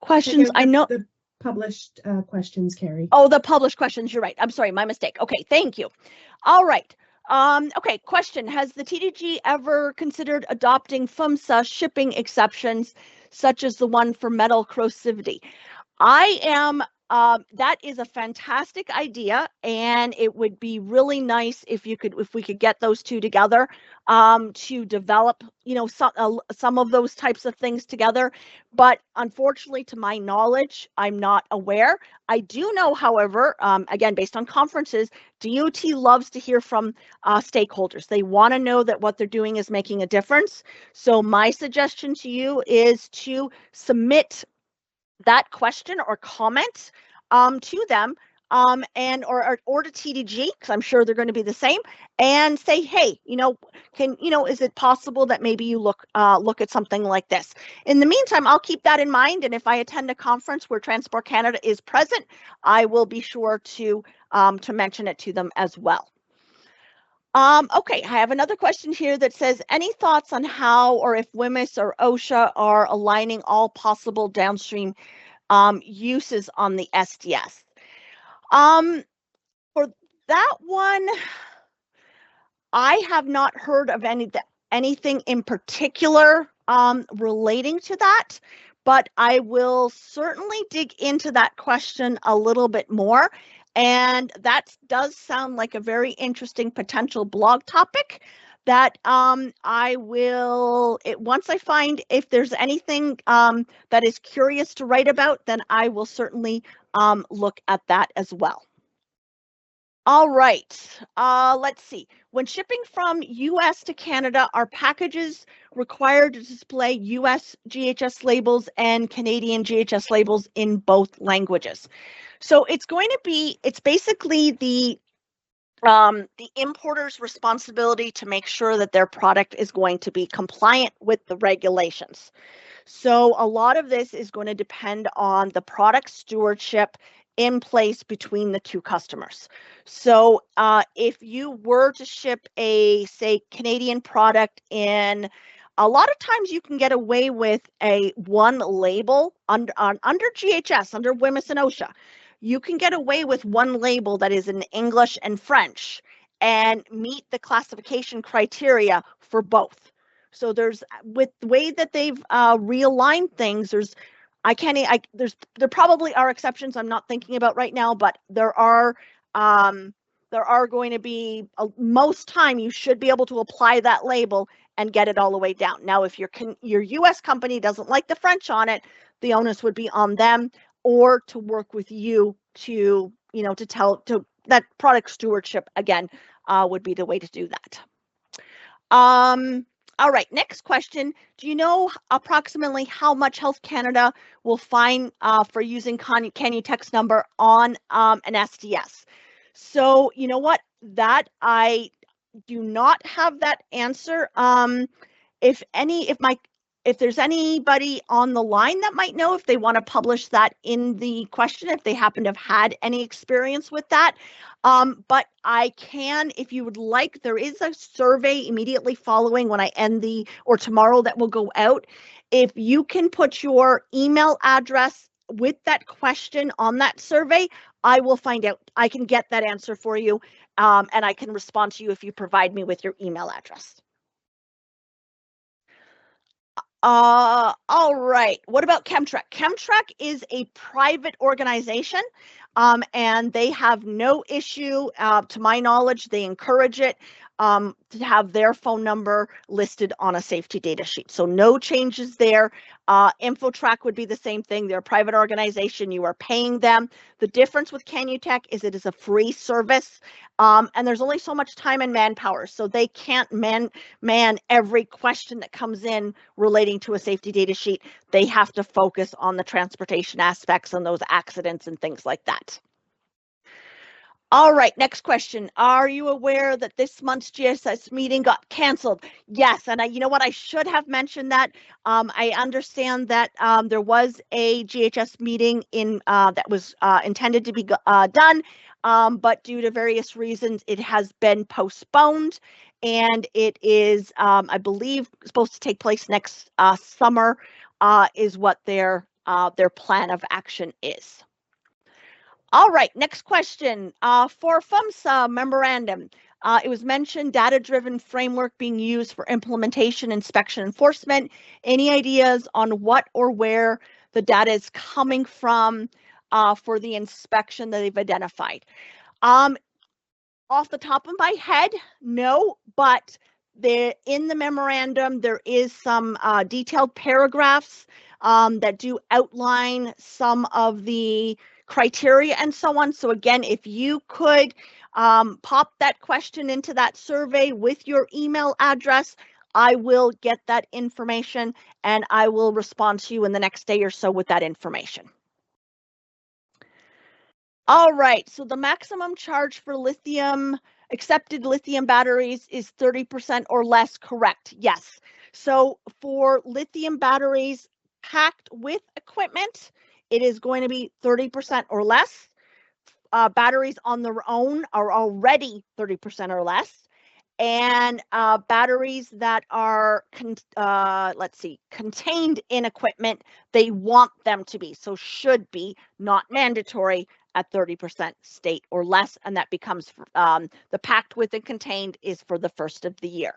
questions. I know the published questions, Carrie. Oh, the published questions, you're right. I'm sorry, my mistake. Okay, thank you. All right. Okay, question. Has the TDG ever considered adopting PHMSA shipping exceptions, such as the one for metal corrosivity? That is a fantastic idea, and it would be really nice if we could get those two together to develop, some of those types of things together. But unfortunately, to my knowledge, I'm not aware. I do know, however, again, based on conferences, DOT loves to hear from stakeholders. They want to know that what they're doing is making a difference. So my suggestion to you is to submit that question or comment to them and or to TDG, because I'm sure they're going to be the same, and say, hey, is it possible that maybe you look at something like this? In the meantime, I'll keep that in mind, and if I attend a conference where Transport Canada is present, I will be sure to mention it to them as well. Okay, I have another question here that says, any thoughts on how or if WHMIS or OSHA are aligning all possible downstream uses on the SDS? For that one, I have not heard of anything in particular relating to that, but I will certainly dig into that question a little bit more. And that does sound like a very interesting potential blog topic that I will, once I find if there's anything that is curious to write about, then I will certainly look at that as well. All right, let's see. When shipping from US to Canada, are packages required to display US GHS labels and Canadian GHS labels in both languages? So it's going to be, it's basically the importer's responsibility to make sure that their product is going to be compliant with the regulations. So a lot of this is going to depend on the product stewardship in place between the two customers. So if you were to ship a, say, Canadian product in, a lot of times you can get away with a one label under GHS, under WHMIS and OSHA. You can get away with one label that is in English and French and meet the classification criteria for both. So there's, with the way that they've realigned things, there probably are exceptions I'm not thinking about right now, but there are going to be, most time you should be able to apply that label and get it all the way down. Now, if your US company doesn't like the French on it, the onus would be on them, or to work with you to, to that product stewardship again would be the way to do that. All right, next question. Do you know approximately how much Health Canada will fine for using Canutech's number on an SDS? So you know what, that I do not have that answer. If there's anybody on the line that might know, if they want to publish that in the question, if they happen to have had any experience with that. But I can, if you would like, there is a survey immediately following when I end or tomorrow that will go out. If you can put your email address with that question on that survey, I will find out. I can get that answer for you, and I can respond to you if you provide me with your email address. All right. What about Chemtrek? Chemtrek is a private organization, and they have no issue, to my knowledge, they encourage it, to have their phone number listed on a safety data sheet. So no changes there. InfoTrack would be the same thing. They're a private organization. You are paying them. The difference with Canutech is it is a free service, and there's only so much time and manpower, so they can't man every question that comes in relating to a safety data sheet. They have to focus on the transportation aspects and those accidents and things like that. All right, next question. Are you aware that this month's GSS meeting got canceled? Yes, and you know what? I should have mentioned that. I understand that there was a GHS meeting that was intended to be done, but due to various reasons, it has been postponed, and it is, I believe, supposed to take place next summer, is what their plan of action is. All right, next question. For PHMSA memorandum, it was mentioned data-driven framework being used for implementation, inspection, enforcement. Any ideas on what or where the data is coming from for the inspection that they've identified? Off the top of my head, no, but in the memorandum, there is some detailed paragraphs that do outline some of the criteria and so on. So again, if you could pop that question into that survey with your email address, I will get that information and I will respond to you in the next day or so with that information. All right, so the maximum charge for accepted lithium batteries is 30% or less, correct? Yes. So for lithium batteries packed with equipment, it is going to be 30% or less. Batteries on their own are already 30% or less. And batteries that are, contained in equipment, they want them to be, so should be, not mandatory, at 30% state or less, and that becomes the packed with and contained is for the first of the year.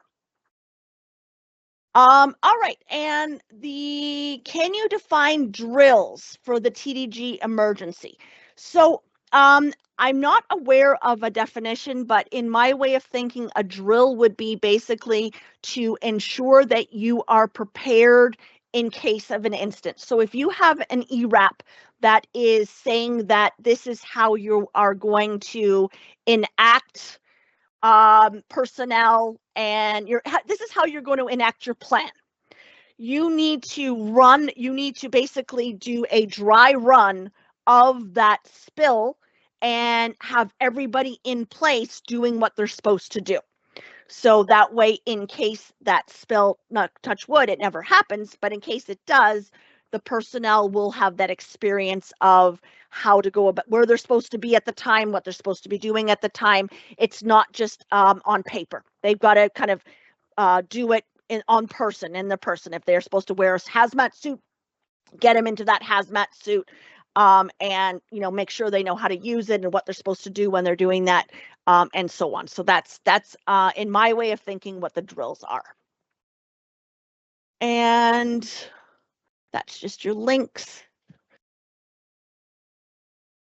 All right, and can you define drills for the TDG emergency? So I'm not aware of a definition, but in my way of thinking, a drill would be basically to ensure that you are prepared in case of an incident. So if you have an ERAP that is saying that this is how you are going to enact personnel, and this is how you're going to enact your plan. You need to basically do a dry run of that spill and have everybody in place doing what they're supposed to do. So that way, in case that spill, not touch wood, it never happens, but in case it does, the personnel will have that experience of how to go about where they're supposed to be at the time, what they're supposed to be doing at the time. It's not just on paper. They've got to kind of do it in the person. If they're supposed to wear a hazmat suit, get them into that hazmat suit, and make sure they know how to use it and what they're supposed to do when they're doing that, and so on. So that's in my way of thinking what the drills are. And that's just your links.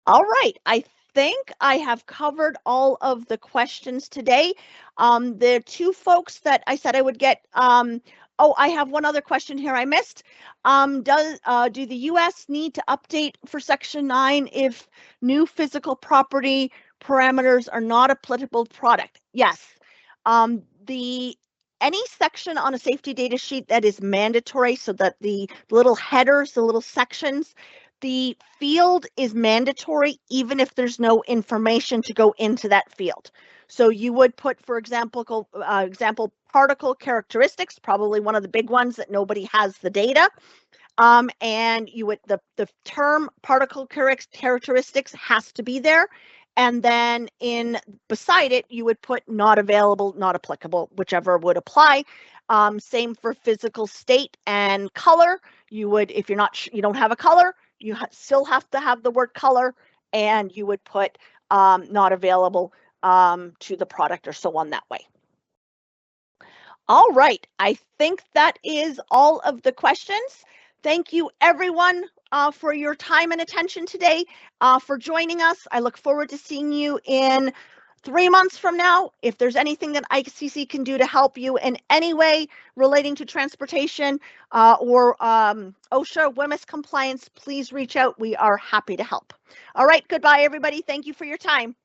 All right, I think I have covered all of the questions today. The two folks that I said I would get, oh, I have one other question here I missed. Do the U.S. need to update for Section 9 if new physical property parameters are not applicable product? Yes. Any section on a safety data sheet that is mandatory, so that the little headers, the little sections, the field is mandatory even if there's no information to go into that field. So you would put, for example, particle characteristics, probably one of the big ones that nobody has the data. And you would the term particle characteristics has to be there. And then beside it, you would put not available, not applicable, whichever would apply. Same for physical state and color. You would, if you don't have a color, you still have to have the word color, and you would put not available to the product or so on that way. All right, I think that is all of the questions. Thank you, everyone, for your time and attention today, for joining us. I look forward to seeing you in 3 months from now. If there's anything that ICC can do to help you in any way relating to transportation or OSHA, WHMIS compliance, please reach out. We are happy to help. All right, goodbye, everybody. Thank you for your time.